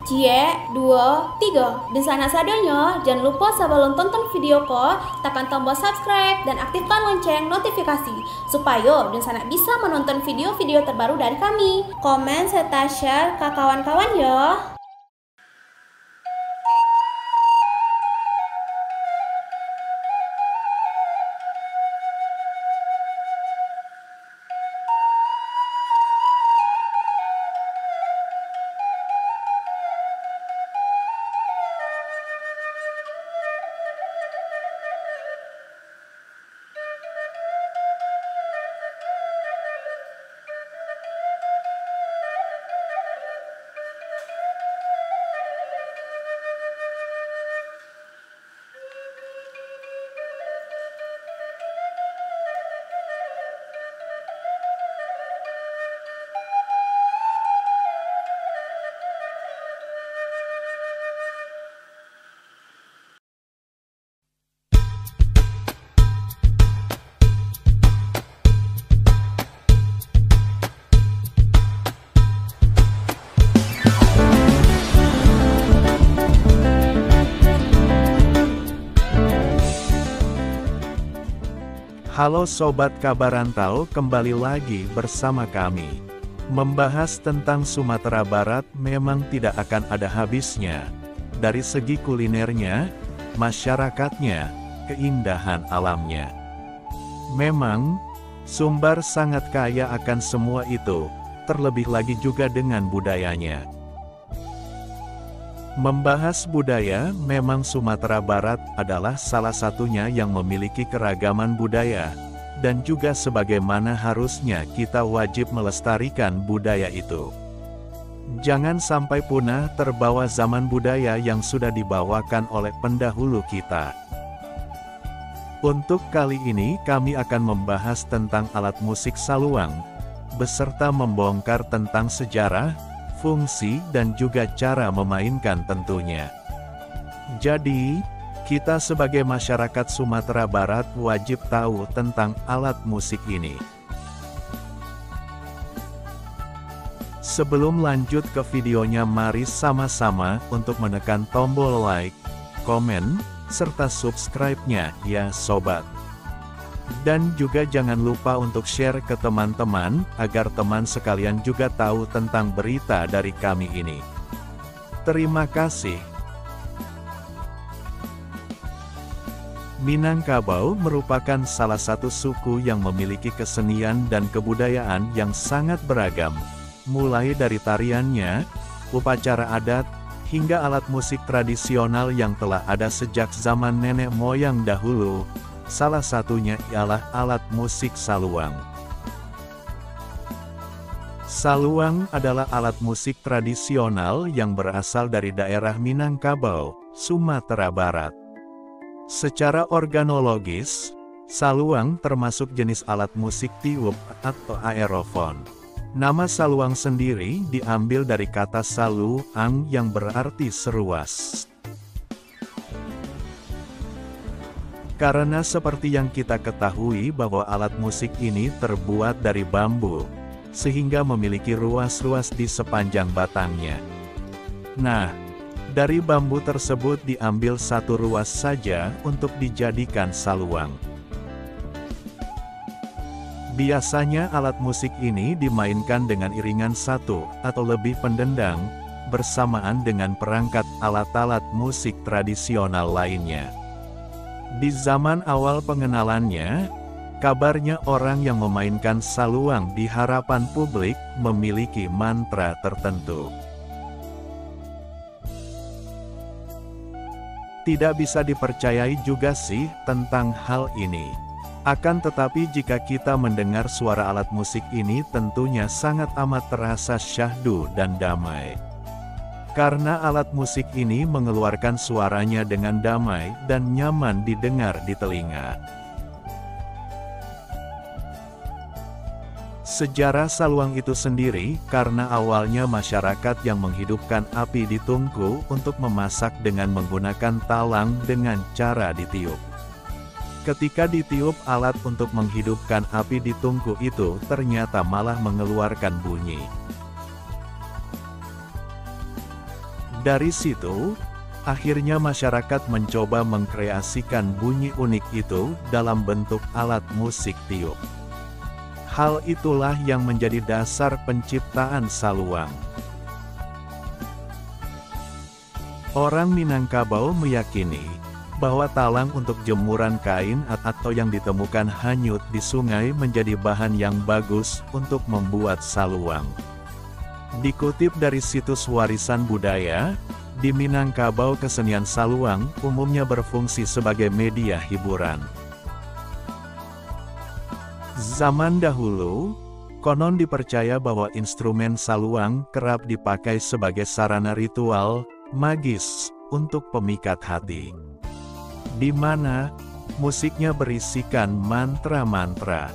Cie, dua, tiga. Dan sana sadanya, jangan lupa sebelum tonton video ko, tekan tombol subscribe dan aktifkan lonceng notifikasi supaya dan sana bisa menonton video-video terbaru dari kami. Komen serta share ke kawan-kawan ya. Halo Sobat Kabar Rantau, kembali lagi bersama kami. Membahas tentang Sumatera Barat memang tidak akan ada habisnya. Dari segi kulinernya, masyarakatnya, keindahan alamnya. Memang, Sumbar sangat kaya akan semua itu, terlebih lagi juga dengan budayanya. Membahas budaya, memang Sumatera Barat adalah salah satunya yang memiliki keragaman budaya, dan juga sebagaimana harusnya kita wajib melestarikan budaya itu. Jangan sampai punah terbawa zaman budaya yang sudah dibawakan oleh pendahulu kita. Untuk kali ini kami akan membahas tentang alat musik saluang, beserta membongkar tentang sejarah, fungsi dan juga cara memainkan tentunya. Jadi, kita sebagai masyarakat Sumatera Barat wajib tahu tentang alat musik ini. Sebelum lanjut ke videonya, mari sama-sama untuk menekan tombol like, komen, serta subscribe-nya ya sobat. Dan juga jangan lupa untuk share ke teman-teman, agar teman sekalian juga tahu tentang berita dari kami ini. Terima kasih. Minangkabau merupakan salah satu suku yang memiliki kesenian dan kebudayaan yang sangat beragam. Mulai dari tariannya, upacara adat, hingga alat musik tradisional yang telah ada sejak zaman nenek moyang dahulu. Salah satunya ialah alat musik saluang. Saluang adalah alat musik tradisional yang berasal dari daerah Minangkabau, Sumatera Barat. Secara organologis, saluang termasuk jenis alat musik tiup atau aerofon. Nama saluang sendiri diambil dari kata saluang yang berarti seruas. Karena seperti yang kita ketahui bahwa alat musik ini terbuat dari bambu, sehingga memiliki ruas-ruas di sepanjang batangnya. Nah, dari bambu tersebut diambil satu ruas saja untuk dijadikan saluang. Biasanya alat musik ini dimainkan dengan iringan satu atau lebih pendendang, bersamaan dengan perangkat alat-alat musik tradisional lainnya. Di zaman awal pengenalannya, kabarnya orang yang memainkan saluang di hadapan publik memiliki mantra tertentu. Tidak bisa dipercayai juga sih tentang hal ini. Akan tetapi jika kita mendengar suara alat musik ini tentunya sangat amat terasa syahdu dan damai. Karena alat musik ini mengeluarkan suaranya dengan damai dan nyaman didengar di telinga. Sejarah saluang itu sendiri, karena awalnya masyarakat yang menghidupkan api di tungku untuk memasak dengan menggunakan talang dengan cara ditiup. Ketika ditiup alat untuk menghidupkan api di tungku itu ternyata malah mengeluarkan bunyi. Dari situ, akhirnya masyarakat mencoba mengkreasikan bunyi unik itu dalam bentuk alat musik tiup. Hal itulah yang menjadi dasar penciptaan saluang. Orang Minangkabau meyakini bahwa talang untuk jemuran kain atau yang ditemukan hanyut di sungai menjadi bahan yang bagus untuk membuat saluang. Dikutip dari situs warisan budaya, di Minangkabau kesenian saluang umumnya berfungsi sebagai media hiburan. Zaman dahulu, konon dipercaya bahwa instrumen saluang kerap dipakai sebagai sarana ritual, magis, untuk pemikat hati. Di mana, musiknya berisikan mantra-mantra.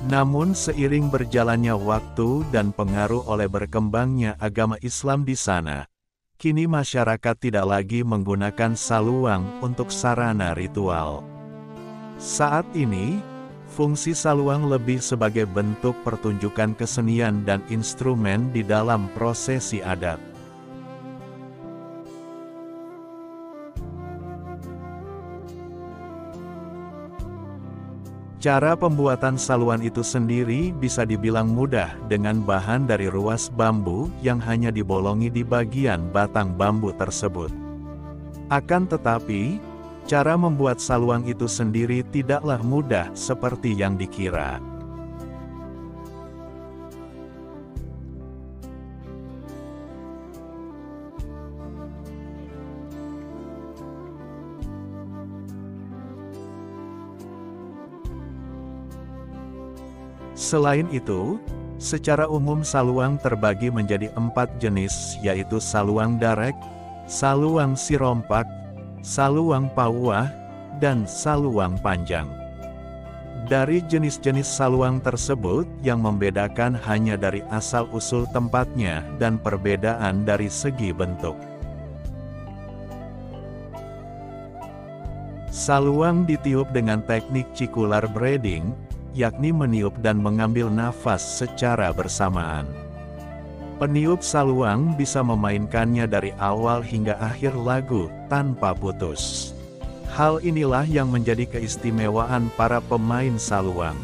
Namun seiring berjalannya waktu dan pengaruh oleh berkembangnya agama Islam di sana, kini masyarakat tidak lagi menggunakan saluang untuk sarana ritual. Saat ini, fungsi saluang lebih sebagai bentuk pertunjukan kesenian dan instrumen di dalam prosesi adat. Cara pembuatan saluan itu sendiri bisa dibilang mudah dengan bahan dari ruas bambu yang hanya dibolongi di bagian batang bambu tersebut. Akan tetapi, cara membuat saluang itu sendiri tidaklah mudah seperti yang dikira. Selain itu, secara umum saluang terbagi menjadi 4 jenis, yaitu saluang darek, saluang sirompak, saluang pauah, dan saluang panjang. Dari jenis-jenis saluang tersebut, yang membedakan hanya dari asal-usul tempatnya dan perbedaan dari segi bentuk. Saluang ditiup dengan teknik cikular breathing, yakni meniup dan mengambil nafas secara bersamaan. Peniup saluang bisa memainkannya dari awal hingga akhir lagu, tanpa putus. Hal inilah yang menjadi keistimewaan para pemain saluang.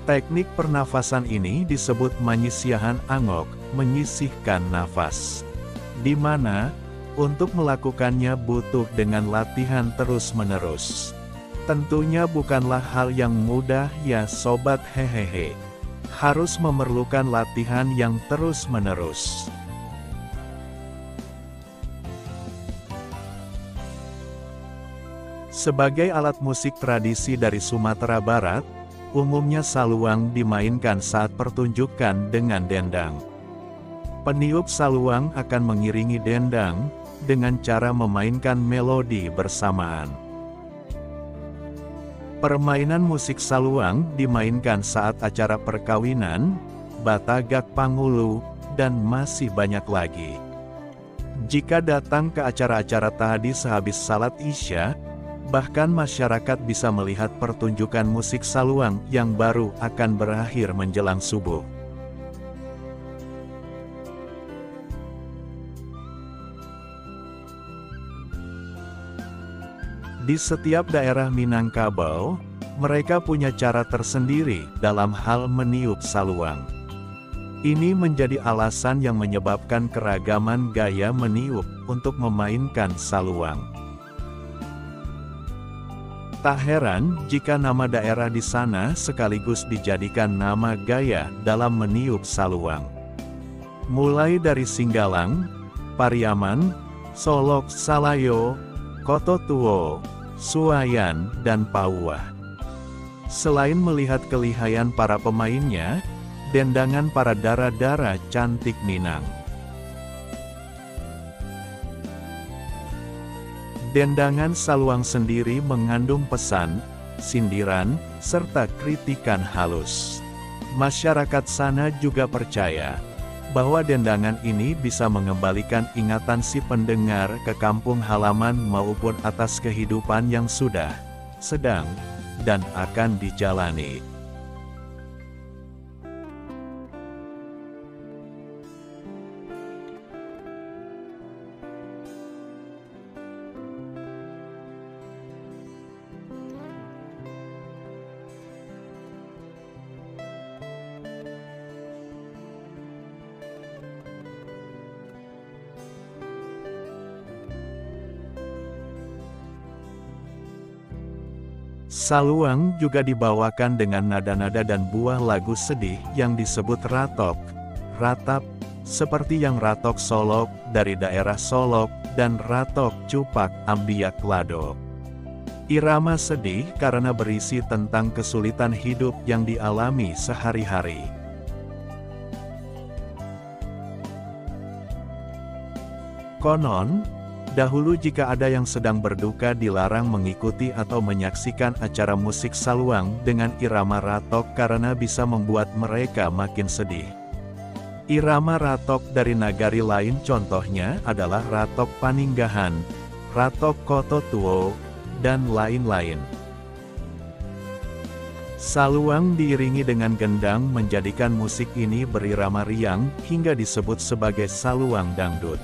Teknik pernafasan ini disebut manyisiahan angok, menyisihkan nafas. Di mana, untuk melakukannya butuh dengan latihan terus-menerus. Tentunya bukanlah hal yang mudah ya sobat hehehe. Harus memerlukan latihan yang terus-menerus. Sebagai alat musik tradisi dari Sumatera Barat, umumnya saluang dimainkan saat pertunjukan dengan dendang. Peniup saluang akan mengiringi dendang dengan cara memainkan melodi bersamaan. Permainan musik saluang dimainkan saat acara perkawinan, batagak pangulu, dan masih banyak lagi. Jika datang ke acara-acara tadi sehabis salat Isya, bahkan masyarakat bisa melihat pertunjukan musik saluang yang baru akan berakhir menjelang subuh. Di setiap daerah Minangkabau, mereka punya cara tersendiri dalam hal meniup saluang. Ini menjadi alasan yang menyebabkan keragaman gaya meniup untuk memainkan saluang. Tak heran jika nama daerah di sana sekaligus dijadikan nama gaya dalam meniup saluang. Mulai dari Singgalang, Pariaman, Solok Salayo, Kototuo, Suayan, dan Pauah. Selain melihat kelihayan para pemainnya, dendangan para dara-dara cantik Minang. Dendangan saluang sendiri mengandung pesan, sindiran, serta kritikan halus. Masyarakat sana juga percaya bahwa dendangan ini bisa mengembalikan ingatan si pendengar ke kampung halaman maupun atas kehidupan yang sudah, sedang, dan akan dijalani. Saluang juga dibawakan dengan nada-nada dan buah lagu sedih yang disebut ratok, ratap, seperti yang ratok Solok dari daerah Solok dan ratok Cupak Ambiak Lado. Irama sedih karena berisi tentang kesulitan hidup yang dialami sehari-hari. Konon, dahulu jika ada yang sedang berduka dilarang mengikuti atau menyaksikan acara musik saluang dengan irama ratok karena bisa membuat mereka makin sedih. Irama ratok dari nagari lain contohnya adalah ratok Paninggahan, ratok Kototuo, dan lain-lain. Saluang diiringi dengan gendang menjadikan musik ini berirama riang hingga disebut sebagai saluang dangdut.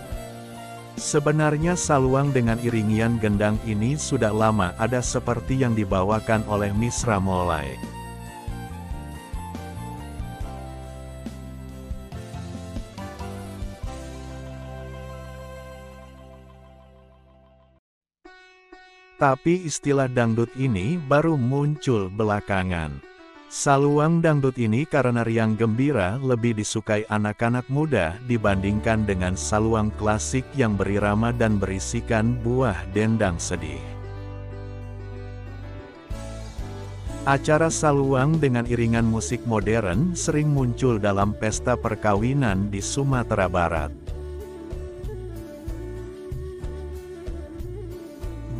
Sebenarnya saluang dengan iringian gendang ini sudah lama ada seperti yang dibawakan oleh Misra Molai. Tapi istilah dangdut ini baru muncul belakangan. Saluang dangdut ini karena riang gembira lebih disukai anak-anak muda dibandingkan dengan saluang klasik yang berirama dan berisikan buah dendang sedih. Acara saluang dengan iringan musik modern sering muncul dalam pesta perkawinan di Sumatera Barat.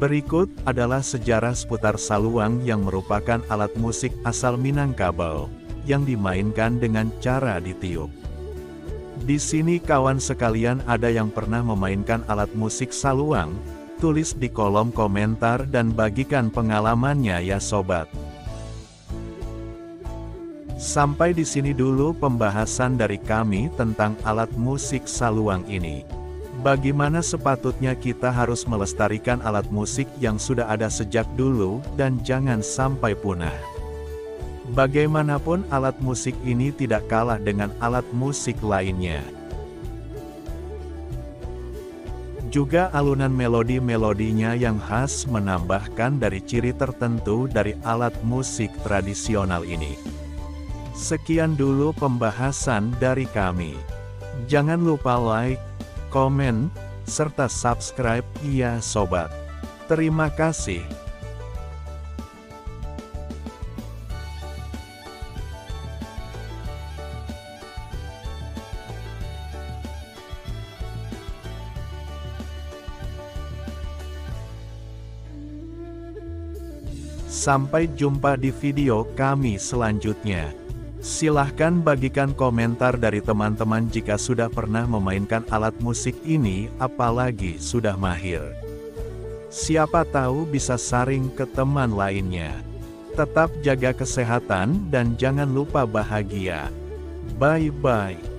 Berikut adalah sejarah seputar saluang yang merupakan alat musik asal Minangkabau, yang dimainkan dengan cara ditiup. Di sini kawan sekalian ada yang pernah memainkan alat musik saluang? Tulis di kolom komentar dan bagikan pengalamannya ya sobat. Sampai di sini dulu pembahasan dari kami tentang alat musik saluang ini. Bagaimana sepatutnya kita harus melestarikan alat musik yang sudah ada sejak dulu dan jangan sampai punah. Bagaimanapun alat musik ini tidak kalah dengan alat musik lainnya. Juga alunan melodi-melodinya yang khas menambahkan dari ciri tertentu dari alat musik tradisional ini. Sekian dulu pembahasan dari kami. Jangan lupa like, komen, serta subscribe ya sobat. Terima kasih. Sampai jumpa di video kami selanjutnya. Silahkan bagikan komentar dari teman-teman jika sudah pernah memainkan alat musik ini, apalagi sudah mahir. Siapa tahu bisa sharing ke teman lainnya. Tetap jaga kesehatan dan jangan lupa bahagia. Bye-bye.